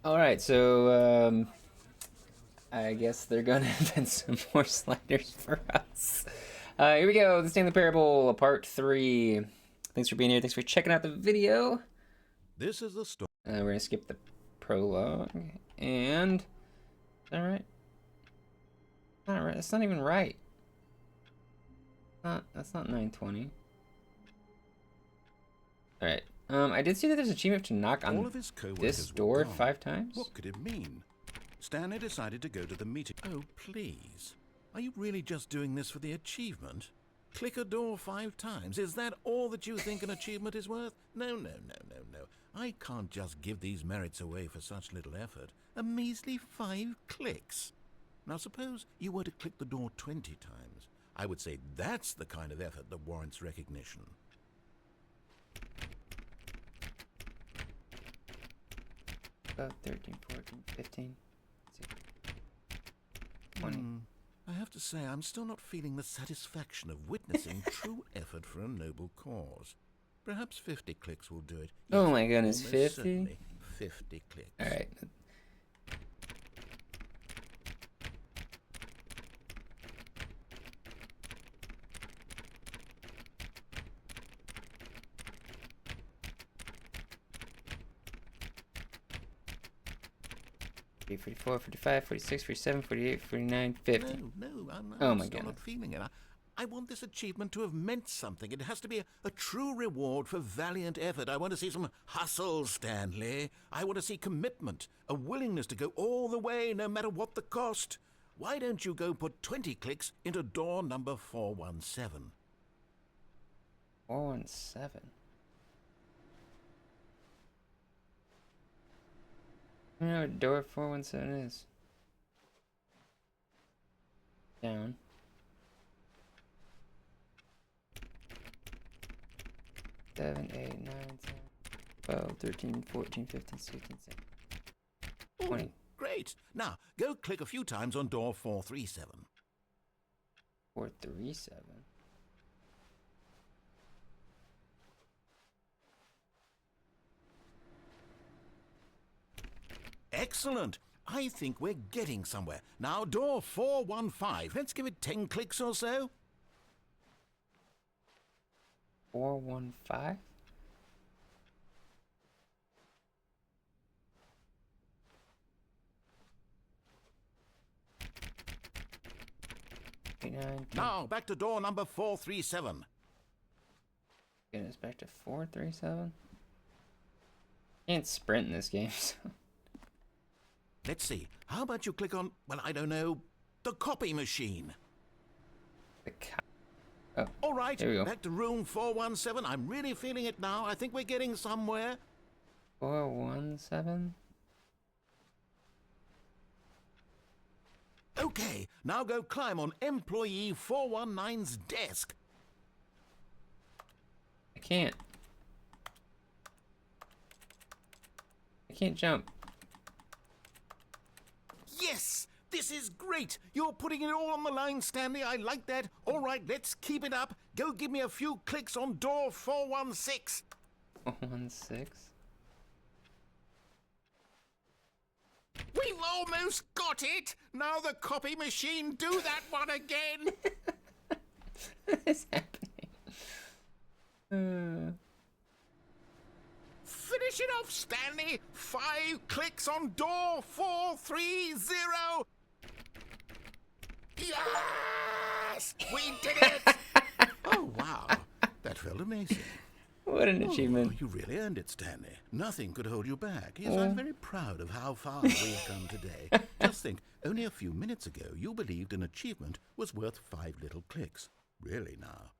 All right, so I guess they're gonna invent some more sliders for us. Here we go. The Stanley Parable, Part 3. Thanks for being here. Thanks for checking out the video. This is the story. We're gonna skip the prologue. And all right. Not right. That's not even right. That's not 920. All right. I did see that there's an achievement to knock All on of his this co-workers door were gone. 5 times. What could it mean? Stanley decided to go to the meeting. Oh, please. Are you really just doing this for the achievement? Click a door 5 times. Is that all that you think an achievement is worth? No. I can't just give these merits away for such little effort. A measly 5 clicks. Now suppose you were to click the door 20 times. I would say that's the kind of effort that warrants recognition. About 13, 14, 15, 16, 20. I have to say, I'm still not feeling the satisfaction of witnessing true effort for a noble cause. Perhaps 50 clicks will do it. Oh Yes, my goodness, almost 50? certainly 50 clicks. All right. Okay, 44, 45, 46, 47, 48, 49, 50. No, I'm Oh my still goodness. not feeling it. I want this achievement to have meant something. It has to be a true reward for valiant effort. I want to see some hustle, Stanley. I want to see commitment, a willingness to go all the way no matter what the cost. Why don't you go put 20 clicks into door number 417? 417. I don't know what door 417 is. Down. Seven, 8, 9, 10, 12, 13, 14, 15, 16, 17, 20. Ooh, great. Now, go click a few times on door 437. 437. Excellent. I think we're getting somewhere. Now, door 415. Let's give it 10 clicks or so. 415? Now, back to door number 437. Getting us back to 437? Can't sprint in this game, so. Let's see. How about you click on, well, I don't know, the copy machine? Oh, all right, there we go. Back to room 417. I'm really feeling it now. I think we're getting somewhere. 417? Okay, now go climb on employee 419's desk. I can't jump. Yes! This is great! You're putting it all on the line, Stanley. I like that. All right, let's keep it up. Go give me a few clicks on door 416. 416? We've almost got it! Now the copy machine, do that one again! What is happening? Finish it off, Stanley! 5 clicks on door 430! Yes! We did it! Oh, wow. That felt amazing. What an achievement. You really earned it, Stanley. Nothing could hold you back. Yes, I'm very proud of how far we've come today. Just think, only a few minutes ago, you believed an achievement was worth 5 little clicks. Really now,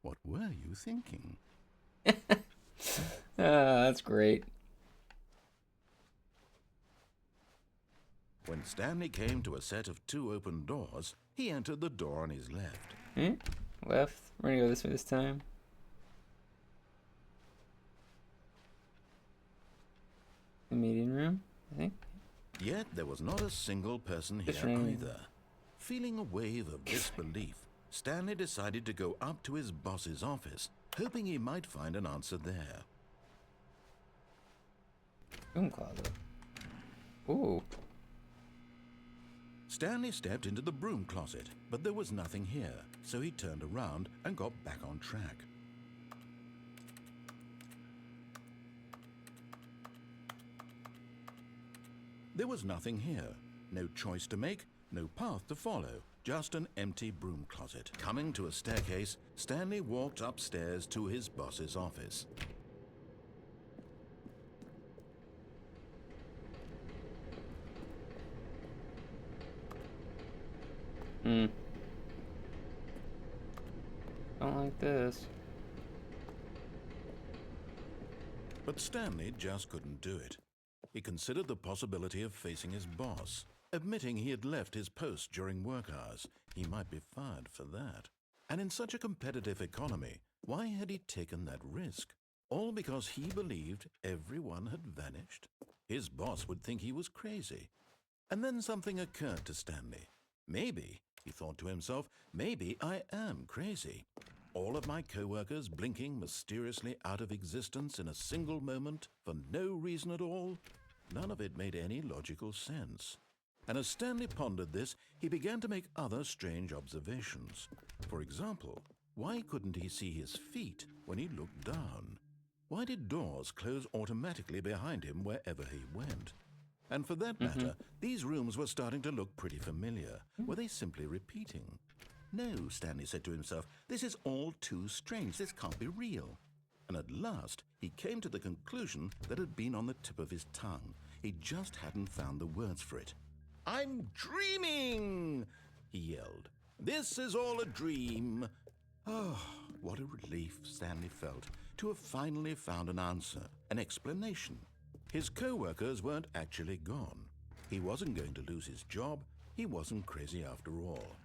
what were you thinking? That's great. When Stanley came to a set of 2 open doors, he entered the door on his left. Left. We're gonna go this way this time. The meeting room, I think. Yet there was not a single person here either. Feeling a wave of disbelief, Stanley decided to go up to his boss's office, hoping he might find an answer there. Room closet. Ooh. Stanley stepped into the broom closet, but there was nothing here, so he turned around and got back on track. There was nothing here. No choice to make, no path to follow, just an empty broom closet. Coming to a staircase, Stanley walked upstairs to his boss's office. Don't like this. But Stanley just couldn't do it. He considered the possibility of facing his boss. Admitting he had left his post during work hours, he might be fired for that. And in such a competitive economy, why had he taken that risk? All because he believed everyone had vanished? His boss would think he was crazy. And then something occurred to Stanley. Maybe, he thought to himself, maybe I am crazy. All of my co-workers blinking mysteriously out of existence in a single moment for no reason at all? None of it made any logical sense. And as Stanley pondered this, he began to make other strange observations. For example, why couldn't he see his feet when he looked down? Why did doors close automatically behind him wherever he went? And for that matter, these rooms were starting to look pretty familiar. Were they simply repeating? No, Stanley said to himself, this is all too strange. This can't be real. And at last, he came to the conclusion that had been on the tip of his tongue. He just hadn't found the words for it. I'm dreaming, he yelled. This is all a dream. Oh, what a relief Stanley felt to have finally found an answer, an explanation. His co-workers weren't actually gone. He wasn't going to lose his job. He wasn't crazy after all.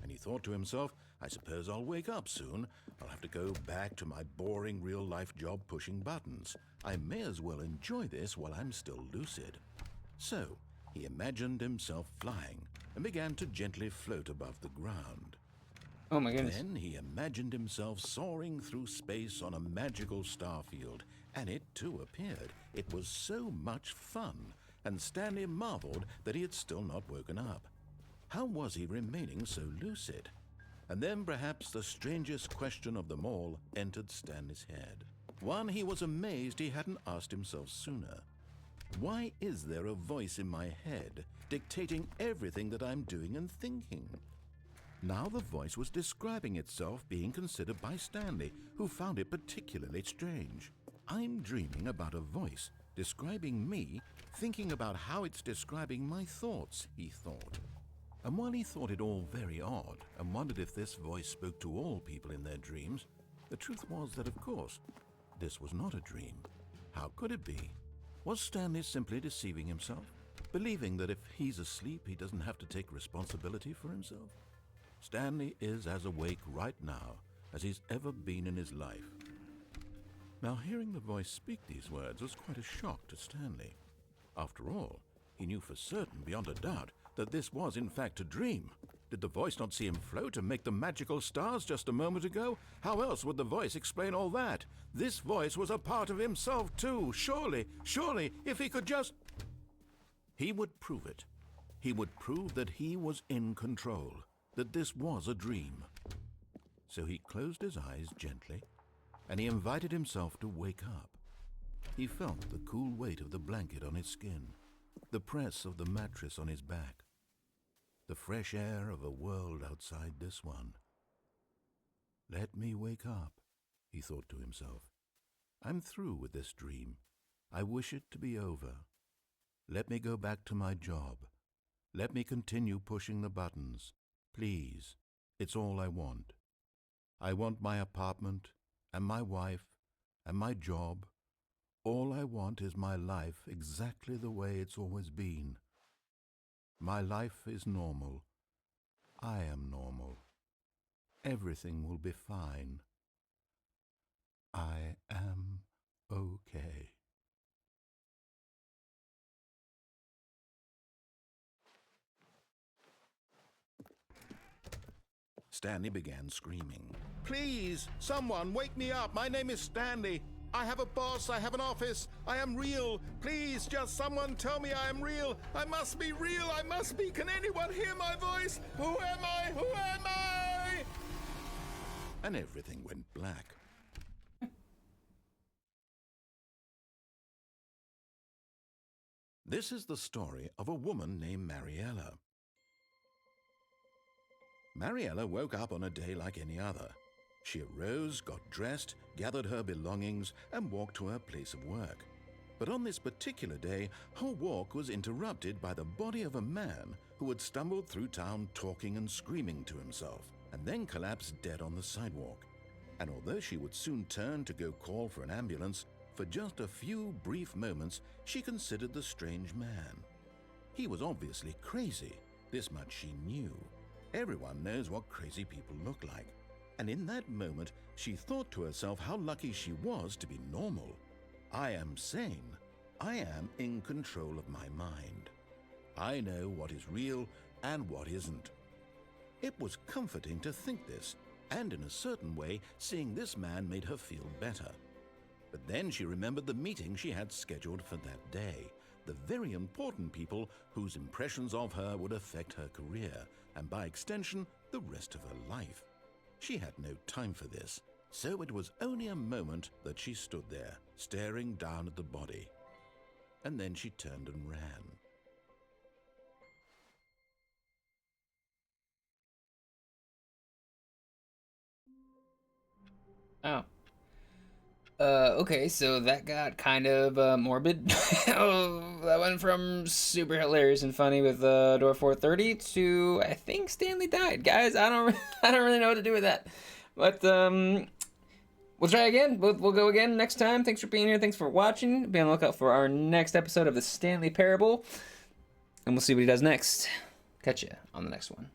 And he thought to himself, I suppose I'll wake up soon. I'll have to go back to my boring real-life job pushing buttons. I may as well enjoy this while I'm still lucid. So, he imagined himself flying and began to gently float above the ground. Oh my goodness. Then he imagined himself soaring through space on a magical starfield, and it too appeared. It was so much fun, and Stanley marveled that he had still not woken up. How was he remaining so lucid? And then perhaps the strangest question of them all entered Stanley's head. One he was amazed he hadn't asked himself sooner. Why is there a voice in my head dictating everything that I'm doing and thinking? Now the voice was describing itself being considered by Stanley, who found it particularly strange. I'm dreaming about a voice describing me, thinking about how it's describing my thoughts, he thought. And while he thought it all very odd and wondered if this voice spoke to all people in their dreams, the truth was that, of course, this was not a dream. How could it be? Was Stanley simply deceiving himself, believing that if he's asleep, he doesn't have to take responsibility for himself? Stanley is as awake right now as he's ever been in his life. Now, hearing the voice speak these words was quite a shock to Stanley. After all, he knew for certain, beyond a doubt, that this was in fact a dream. Did the voice not see him float and make the magical stars just a moment ago? How else would the voice explain all that? This voice was a part of himself too. Surely, if he could just... He would prove it. He would prove that he was in control, that this was a dream. So he closed his eyes gently, and he invited himself to wake up. He felt the cool weight of the blanket on his skin, the press of the mattress on his back, the fresh air of a world outside this one. Let me wake up, he thought to himself. I'm through with this dream. I wish it to be over. Let me go back to my job. Let me continue pushing the buttons. Please, it's all I want. I want my apartment and my wife and my job. All I want is my life exactly the way it's always been. My life is normal. I am normal. Everything will be fine. I am okay. Stanley began screaming. Please, someone wake me up. My name is Stanley. I have a boss. I have an office. I am real. Please, just someone tell me I am real. I must be real. I must be. Can anyone hear my voice? Who am I? Who am I? And everything went black. This is the story of a woman named Mariella. Mariella woke up on a day like any other. She arose, got dressed, gathered her belongings, and walked to her place of work. But on this particular day, her walk was interrupted by the body of a man who had stumbled through town talking and screaming to himself, and then collapsed dead on the sidewalk. And although she would soon turn to go call for an ambulance, for just a few brief moments she considered the strange man. He was obviously crazy, this much she knew. Everyone knows what crazy people look like. And in that moment, she thought to herself how lucky she was to be normal. I am sane. I am in control of my mind. I know what is real and what isn't. It was comforting to think this, and in a certain way, seeing this man made her feel better. But then she remembered the meeting she had scheduled for that day, the very important people whose impressions of her would affect her career, and by extension, the rest of her life. She had no time for this, so it was only a moment that she stood there, staring down at the body. And then she turned and ran. Oh. Okay, so that got kind of morbid. Oh, that went from super hilarious and funny with Door 430 to I think Stanley died. Guys, I don't really know what to do with that. But we'll try again. We'll go again next time. Thanks for being here. Thanks for watching. Be on the lookout for our next episode of the Stanley Parable, and we'll see what he does next. Catch you on the next one.